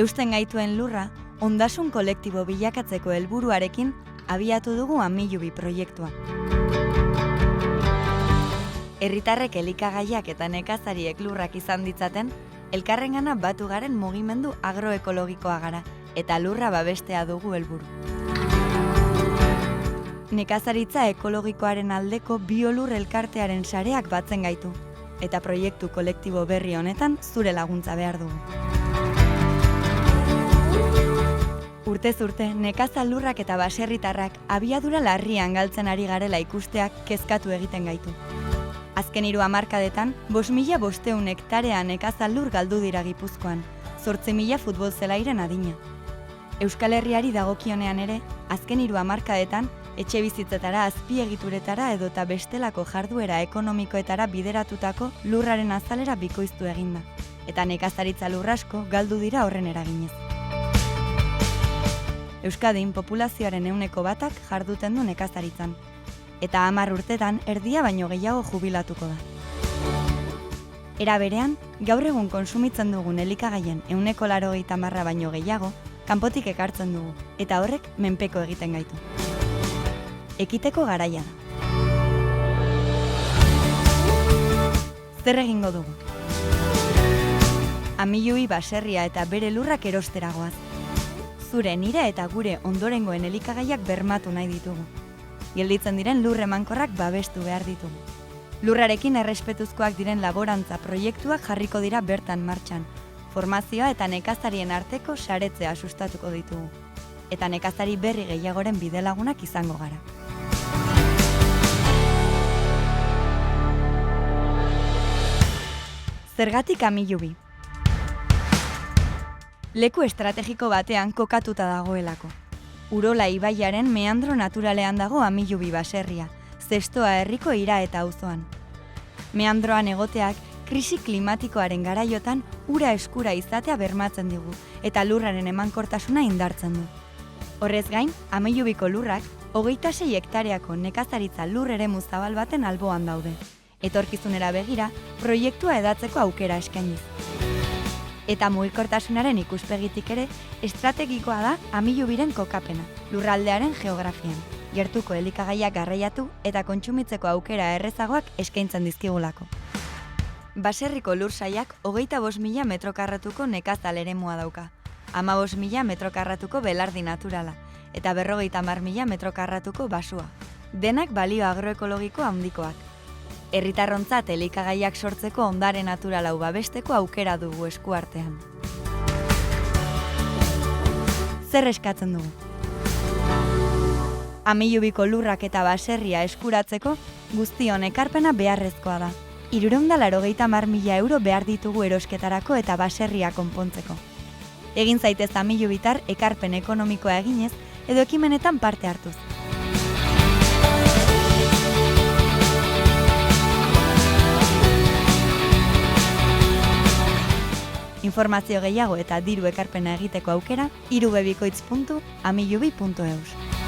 Eusten gaituen lurra, ondasun kolektibo bilakatzeko helburuarekin abiatu dugu Amilubi proiektua. Herritarrek elikagaiak eta nekazariek lurrak izan ditzaten, elkarrengana batu garen mugimendu agroekologikoa gara, eta lurra babestea dugu helburu. Nekazaritza ekologikoaren aldeko biolur elkartearen sareak batzen gaitu, eta proiektu kolektibo berri honetan zure laguntza behar dugu. Urtez urte, nekazal lurrak eta baserritarrak abiadura larrian galtzen ari garela ikusteak kezkatu egiten gaitu. Azken 3 hamarkadetan, 5.500 hektarea nekazal lur galdu dira Gipuzkoan, 8.000 futbol zelairen adina. Euskal Herriari dagokionean ere, azken 3 hamarkadetan, etxe bizitzetara, azpiegituretara edota bestelako jarduera ekonomikoetara bideratutako lurraren azalera bikoiztu eginda, eta nekazaritza lurrasko galdu dira horren eraginez. Euskadin populazioaren 1%ak jarduten du nekazaritzan, eta 10 urtetan erdia baino gehiago jubilatuko da. Era berean, gaur egun konsumitzen dugun elikagaien 80% baino gehiago, kanpotik ekartzen dugu, eta horrek menpeko egiten gaitu. Ekiteko garaia da. Zer egingo dugu? Amilubi baserria eta bere lurrak erosteragoaz. Zure, nire eta gure ondorengoen elikagaiak bermatu nahi ditugu. Gelditzen diren lur emankorrak babestu behar ditugu. Lurrarekin errespetuzkoak diren laborantza proiektuak jarriko dira bertan martxan. Formazioa eta nekazarien arteko saretzea sustatuko ditugu. Eta nekazari berri gehiagoren bidelagunak izango gara. Zergatik Amilubi? Leku estrategiko batean kokatuta dagoelako. Urola ibaiaren meandro naturalean dago Amilubi baserria, Zestoa herriko Ira eta auzoan. Meandroan egoteak krisi klimatikoaren garaiotan ura eskura izatea bermatzen digu eta lurraren emankortasuna indartzen du. Horrez gain, Amilubiko lurrak 26 hektareako nekazaritza lur eremu zabal baten alboan daude. Etorkizunera begira, proiektua edatzeko aukera eskainiz. Eta mugikortasunaren ikuspegitik ere, estrategikoa da Amilubiren kokapena, lurraldearen geografian, gertuko elikagaiak garraiatu eta kontsumitzeko aukera errezagoak eskaintzen dizkigulako. Baserriko lur saiak 25.000 metro karratuko nekazal eremua dauka, 15.000 metro karratuko belardi naturala, eta 50.000 metro karratuko basua. Denak balio agroekologiko handikoak. Herritarrontzat elikagaiak sortzeko ondare natural hau babesteko aukera dugu eskuartean. Zer eskatzen dugu? Amilubiko lurrak eta baserria eskuratzeko guztion ekarpena beharrezkoa da. 380.000 euro behar ditugu erosketarako eta baserria konpontzeko. Egin zaitez Amilubitar ekarpen ekonomikoa eginez edo ekimenetan parte hartuz. Informazio gehiago eta diru ekarpena egiteko aukera irubebikoitz.amilubi.eus.